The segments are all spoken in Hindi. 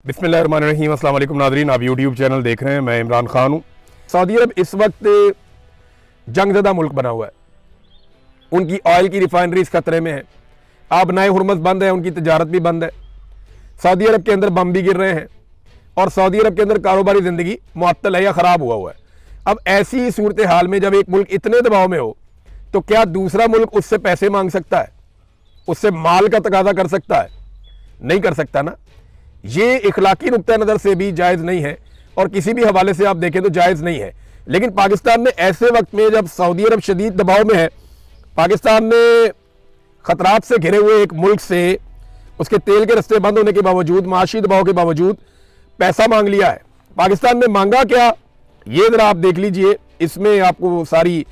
बिस्मिल्लाहिर्रहमानिर्रहीम। अस्सलाम वालेकुम नाज़रीन, आप यूट्यूब चैनल देख रहे हैं। मैं इमरान खान हूँ। सऊदी अरब इस वक्त जंगज़दा मुल्क बना हुआ है। उनकी ऑयल की रिफाइनरीज खतरे में है। अब नए हुरमज़ बंद है, उनकी तजारत भी बंद है। सऊदी अरब के अंदर बम भी गिर रहे हैं और सऊदी अरब के अंदर कारोबारी ज़िंदगी मुअत्तल है या ख़राब हुआ है। अब ऐसी सूरत हाल में जब एक मुल्क इतने दबाव में हो तो क्या दूसरा मुल्क उससे पैसे मांग सकता है, उससे माल का तकाजा कर सकता है? नहीं कर सकता ना। ये इखलाकी नुक्ता नज़र से भी जायज़ नहीं है और किसी भी हवाले से आप देखें तो जायज़ नहीं है। लेकिन पाकिस्तान ने ऐसे वक्त में जब सऊदी अरब शदीद दबाव में है, पाकिस्तान ने ख़तरात से घिरे हुए एक मुल्क से उसके तेल के रस्ते बंद होने के बावजूद, माशी दबाव के बावजूद पैसा मांग लिया है। पाकिस्तान ने मांगा क्या, ये ज़रा आप देख लीजिए, इसमें आपको सारी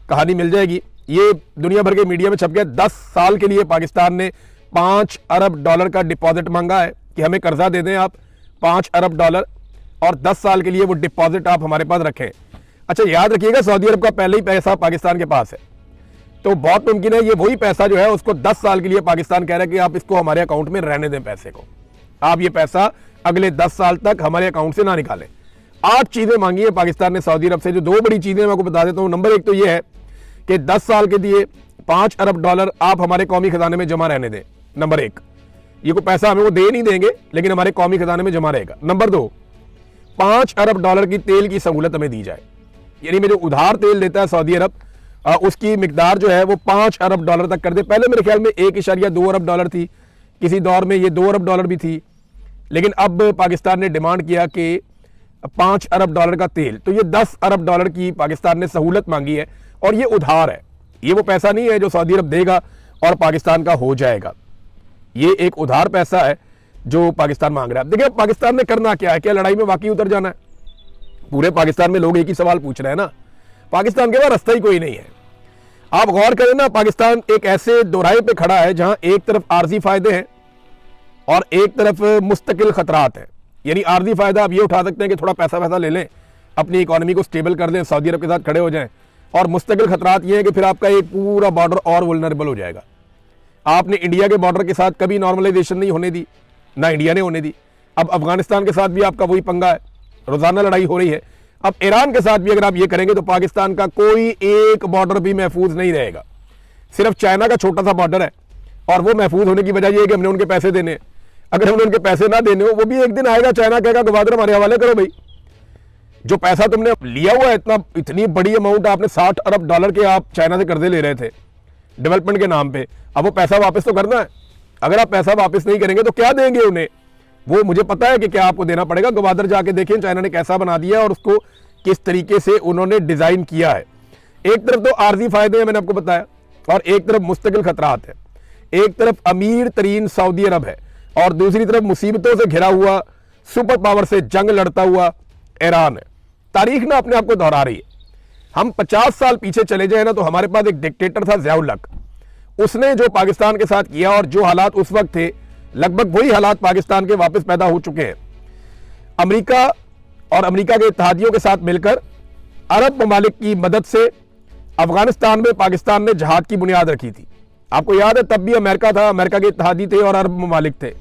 कहानी मिल जाएगी। ये दुनिया भर के मीडिया में छप गया। 10 साल के लिए पाकिस्तान ने $5 अरब का डिपॉजिट मांगा है कि हमें कर्जा दे दें आप $5 अरब और 10 साल के लिए वो डिपॉजिट आप हमारे पास रखें। अच्छा, याद रखिएगा सऊदी अरब का पहले ही पैसा पाकिस्तान के पास है, तो बहुत मुमकिन है ये वही पैसा जो है उसको 10 साल के लिए पाकिस्तान कह रहा है कि आप इसको हमारे अकाउंट में रहने दें, पैसे को आप ये पैसा अगले 10 साल तक हमारे अकाउंट से ना निकालें। 8 चीज़ें मांगी है पाकिस्तान ने सऊदी अरब से, जो 2 बड़ी चीज़ें मैं आपको बता देता हूँ। नंबर 1 तो ये है कि 10 साल के लिए $5 अरब आप हमारे कौमी खजाने में जमा रहने दें। नंबर 1, ये को पैसा हमें वो दे नहीं देंगे लेकिन हमारे कौमी खजाने में जमा रहेगा। नंबर 2, $5 अरब की तेल की सहूलत हमें दी जाए, यानी में जो उधार तेल देता है सऊदी अरब उसकी मिकदार जो है वो $5 अरब तक कर दे। पहले मेरे ख्याल में $1.2 अरब थी, किसी दौर में ये $2 अरब भी थी, लेकिन अब पाकिस्तान ने डिमांड किया कि $5 अरब का तेल, तो ये $10 अरब की पाकिस्तान ने सहूलत मांगी है और ये उधार है। ये वो पैसा नहीं है जो सऊदी अरब देगा और पाकिस्तान का हो जाएगा। ये एक उधार पैसा है जो पाकिस्तान मांग रहा है। देखिए पाकिस्तान ने करना क्या है, क्या लड़ाई में वाकई उतर जाना है? पूरे पाकिस्तान में लोग एक ही सवाल पूछ रहे हैं ना, पाकिस्तान के पास रास्ता ही कोई नहीं है। आप गौर करें ना, पाकिस्तान एक ऐसे दोराहे पे खड़ा है जहां एक तरफ आर्जी फायदे हैं और एक तरफ मुस्तकिल खतरात हैं। यानी आर्जी फायदा आप ये उठा सकते हैं कि थोड़ा पैसा ले लें, अपनी इकोनॉमी को स्टेबल कर दें, सऊदी अरब के साथ खड़े हो जाएं, और मुस्तकिल खतरात ये है कि फिर आपका एक पूरा बॉर्डर और वल्नरेबल हो जाएगा। आपने इंडिया के बॉर्डर के साथ कभी नॉर्मलाइजेशन नहीं होने दी, ना इंडिया ने होने दी। अब अफगानिस्तान के साथ भी आपका वही पंगा है, रोजाना लड़ाई हो रही है। अब ईरान के साथ भी अगर आप ये करेंगे तो पाकिस्तान का कोई एक बॉर्डर भी महफूज नहीं रहेगा। सिर्फ चाइना का छोटा सा बॉर्डर है और वो महफूज होने की वजह यह है कि हमने उनके पैसे देने हैं। अगर हमने उनके पैसे ना देने हो, वो भी एक दिन आएगा चाइना कहेगा गवादर हमारे हवाले करो भाई, जो पैसा तुमने लिया हुआ है, इतनी बड़ी अमाउंट आपने $60 अरब के आप चाइना से कर्जे ले रहे थे डेवलपमेंट के नाम पे, अब वो पैसा वापस तो करना है। अगर आप पैसा वापस नहीं करेंगे तो क्या देंगे उन्हें? वो मुझे पता है कि क्या आपको देना पड़ेगा। गवादर जाके देखें चाइना ने कैसा बना दिया और उसको किस तरीके से उन्होंने डिजाइन किया है। एक तरफ तो आर्जी फायदे हैं, मैंने आपको बताया, और एक तरफ मुस्तकिल खतरात है। एक तरफ अमीर तरीन सऊदी अरब है और दूसरी तरफ मुसीबतों से घिरा हुआ सुपर पावर से जंग लड़ता हुआ ईरान है। तारीख ना अपने आप को दोहरा रही है। हम 50 साल पीछे चले जाए ना तो हमारे पास एक डिक्टेटर था ज़ियाउल हक। उसने जो पाकिस्तान के साथ किया और जो हालात उस वक्त थे, लगभग वही हालात पाकिस्तान के वापस पैदा हो चुके हैं। अमेरिका और अमेरिका के इत्तेहादियों के साथ मिलकर अरब ममालिक की मदद से अफगानिस्तान में पाकिस्तान ने जहाद की बुनियाद रखी थी। आपको याद है तब भी अमेरिका था, अमेरिका के इत्तेहादी थे और अरब ममालिक थे,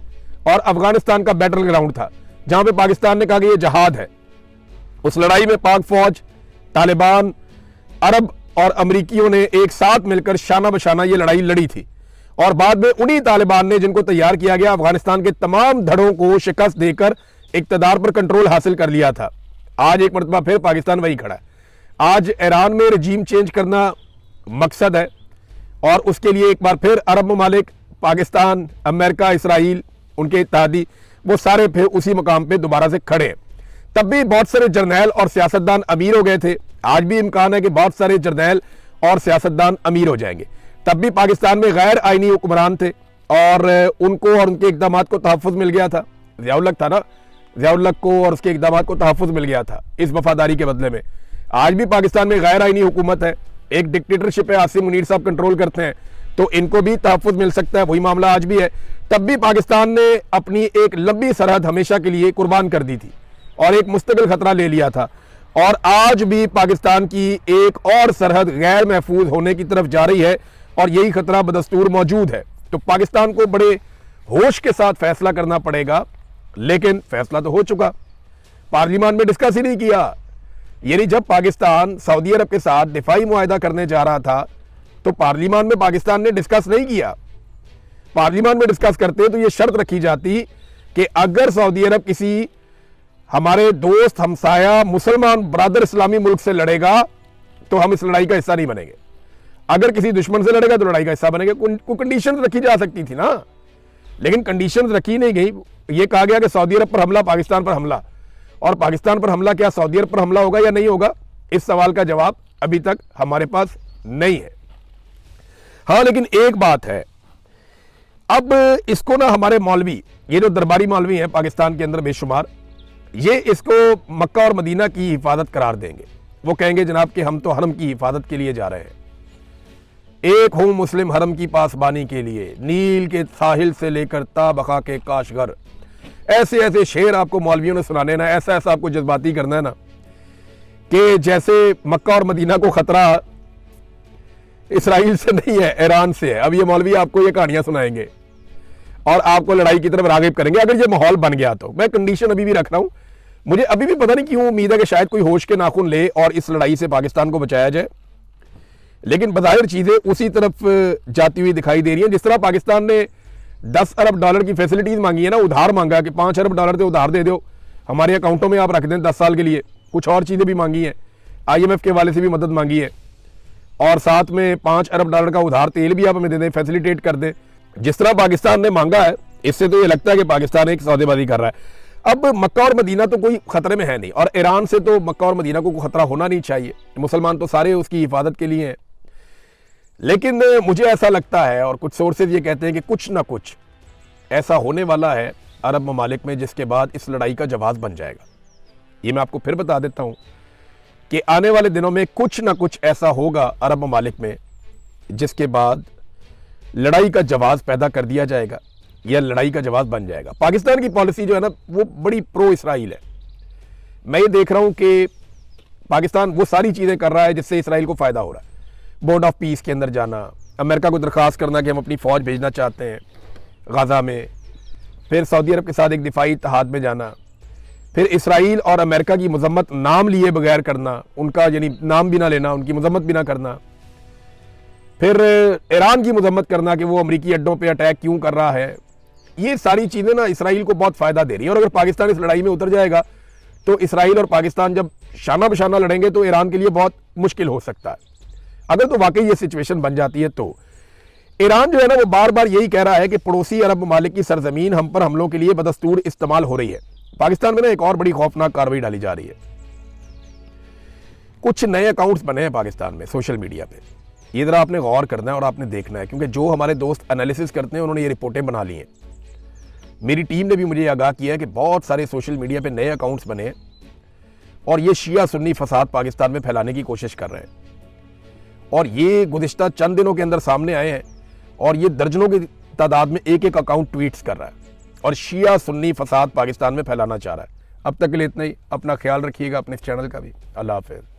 और अफगानिस्तान का बैटल ग्राउंड था जहां पे पाकिस्तान ने कहा कि यह जहाद है। उस लड़ाई में पाक फौज, तालिबान, अरब और अमरीकियों ने एक साथ मिलकर शाना बशाना ये लड़ाई लड़ी थी और बाद में उन्हीं तालिबान ने, जिनको तैयार किया गया, अफगानिस्तान के तमाम धड़ों को शिकस्त देकर इक्तदार पर कंट्रोल हासिल कर लिया था। आज एक मरतबा फिर पाकिस्तान वही खड़ा है। आज ईरान में रजीम चेंज करना मकसद है और उसके लिए एक बार फिर अरब ममालिक, पाकिस्तान, अमेरिका, इसराइल, उनके इत्तेहादी, वो सारे फिर उसी मुकाम पे दोबारा से खड़े हैं। तब भी बहुत सारे जर्नैल और सियासतदान अमीर हो गए थे। आज भी इम्कान है कि बहुत सारे जर्नैल और सियासतदान अमीर हो जाएंगे। तब भी पाकिस्तान में गैर आईनी हुक्मरान थे और उनको और उनके इक़दाम को तहफ़्फ़ुज़ मिल गया था। ज़ियाउल हक था ना, ज़ियाउल हक को और उसके इक़दाम को तहफ़्फ़ुज़ मिल गया था इस वफादारी के बदले में। आज भी पाकिस्तान में गैर आईनी हुकूमत है, एक डिक्टेटरशिप है, आसिम मुनीर साहब कंट्रोल करते हैं, तो इनको भी तहफ़्फ़ुज़ मिल सकता है। वही मामला आज भी है। तब भी पाकिस्तान ने अपनी एक लंबी सरहद हमेशा के लिए कुर्बान कर दी थी और एक मुस्तकिल खतरा ले लिया था, और आज भी पाकिस्तान की एक और सरहद गैर महफूज होने की तरफ जा रही है और यही खतरा बदस्तूर मौजूद है। तो पाकिस्तान को बड़े होश के साथ फैसला करना पड़ेगा लेकिन फैसला तो हो चुका, पार्लियामान में डिस्कस ही नहीं किया। यानी जब पाकिस्तान सऊदी अरब के साथ दिफाई मुआहदा करने जा रहा था तो पार्लियामान में पाकिस्तान ने डिस्कस नहीं किया। पार्लियामान में डिस्कस करते तो यह शर्त रखी जाती कि अगर सऊदी अरब किसी हमारे दोस्त हमसाया मुसलमान बरादर इस्लामी मुल्क से लड़ेगा तो हम इस लड़ाई का हिस्सा नहीं बनेंगे, अगर किसी दुश्मन से लड़ेगा तो लड़ाई का हिस्सा बनेंगे। कंडीशन रखी जा सकती थी ना, लेकिन कंडीशन रखी नहीं गई। यह कहा गया कि सऊदी अरब पर हमला, पाकिस्तान पर हमला, और पाकिस्तान पर हमला क्या सऊदी अरब पर हमला होगा या नहीं होगा, इस सवाल का जवाब अभी तक हमारे पास नहीं है। हाँ, लेकिन एक बात है, अब इसको ना हमारे मौलवी, ये जो दरबारी मौलवी हैं पाकिस्तान के अंदर बेशुमार, ये इसको मक्का और मदीना की हिफाजत करार देंगे। वो कहेंगे जनाब कि हम तो हरम की हिफाजत के लिए जा रहे हैं, एक हूं मुस्लिम हरम की पासबानी के लिए, नील के साहिल से लेकर ताबका के काशगर। ऐसे ऐसे शेर आपको मौलवियों ने सुनाने ना, ऐसा ऐसा आपको जज्बाती करना है ना कि जैसे मक्का और मदीना को खतरा इसराइल से नहीं है, ईरान से है। अब ये मौलवी आपको ये कहानियां सुनाएंगे और आपको लड़ाई की तरफ रागिब करेंगे अगर ये माहौल बन गया तो। मैं कंडीशन अभी भी रख रहा हूं, मुझे अभी भी पता नहीं क्यों उम्मीद है कि शायद कोई होश के नाखून ले और इस लड़ाई से पाकिस्तान को बचाया जाए, लेकिन बज़ाहिर चीजें उसी तरफ जाती हुई दिखाई दे रही हैं। जिस तरह पाकिस्तान ने 10 अरब डॉलर की फैसिलिटीज मांगी है ना, उधार मांगा कि 5 अरब डॉलर तो उधार दे दो, हमारे अकाउंटों में आप रख दें 10 साल के लिए। कुछ और चीजें भी मांगी हैं, IMF के वाले से भी मदद मांगी है, और साथ में 5 अरब डॉलर का उधार तेल भी आप हमें दे दें, फैसिलिटेट कर दें। जिस तरह पाकिस्तान ने मांगा है, इससे तो ये लगता है कि पाकिस्तान एक सौदेबाजी कर रहा है। अब मक्का और मदीना तो कोई खतरे में है नहीं, और ईरान से तो मक्का और मदीना को खतरा होना नहीं चाहिए, मुसलमान तो सारे उसकी हिफाजत के लिए हैं। लेकिन मुझे ऐसा लगता है, और कुछ सोर्सेज ये कहते हैं कि कुछ ना कुछ ऐसा होने वाला है अरब ममालिक में जिसके बाद इस लड़ाई का जवाब बन जाएगा। ये मैं आपको फिर बता देता हूं कि आने वाले दिनों में कुछ ना कुछ ऐसा होगा अरब ममालिक में जिसके बाद लड़ाई का जवाब पैदा कर दिया जाएगा या लड़ाई का जवाब बन जाएगा। पाकिस्तान की पॉलिसी जो है ना, वो बड़ी प्रो इसराइल है। मैं ये देख रहा हूं कि पाकिस्तान वो सारी चीजें कर रहा है जिससे इसराइल को फायदा हो रहा है। बोर्ड ऑफ पीस के अंदर जाना, अमेरिका को दरख्वास्त करना कि हम अपनी फौज भेजना चाहते हैं गाजा में, फिर सऊदी अरब के साथ एक दिफाई इत्तेहाद में जाना, फिर इसराइल और अमेरिका की मजम्मत नाम लिए बगैर करना, उनका यानी नाम भी ना लेना, उनकी मजम्मत भी ना करना, फिर ईरान की मजम्मत करना कि वो अमरीकी अड्डों पे अटैक क्यों कर रहा है। ये सारी चीज़ें ना इसराइल को बहुत फ़ायदा दे रही है, और अगर पाकिस्तान इस लड़ाई में उतर जाएगा तो इसराइल और पाकिस्तान जब शाना बशाना लड़ेंगे तो ईरान के लिए बहुत मुश्किल हो सकता है। अगर तो वाकई ये सिचुएशन बन जाती है तो ईरान जो है ना, वो बार बार यही कह रहा है कि पड़ोसी अरब ममालिक की सरजमीन हम पर हमलों के लिए बदस्तूर इस्तेमाल हो रही है। पाकिस्तान में ना एक और बड़ी खौफनाक कार्रवाई डाली जा रही है। कुछ नए अकाउंट्स बने हैं पाकिस्तान में सोशल मीडिया पे, ये जरा आपने गौर करना है और आपने देखना है, क्योंकि जो हमारे दोस्त एनालिसिस करते हैं उन्होंने ये रिपोर्टें बना ली हैं। मेरी टीम ने भी मुझे आगाह किया है कि बहुत सारे सोशल मीडिया पे नए अकाउंट्स बने हैं और ये शिया सुन्नी फसाद पाकिस्तान में फैलाने की कोशिश कर रहे हैं, और ये गुज़िश्ता चंद दिनों के अंदर सामने आए हैं, और ये दर्जनों की तादाद में एक एक अकाउंट ट्वीट्स कर रहा है और शिया सुन्नी फसाद पाकिस्तान में फैलाना चाह रहा है। अब तक के लिए इतना ही। अपना ख्याल रखिएगा, अपने चैनल का भी। अल्लाह हाफ़िज़।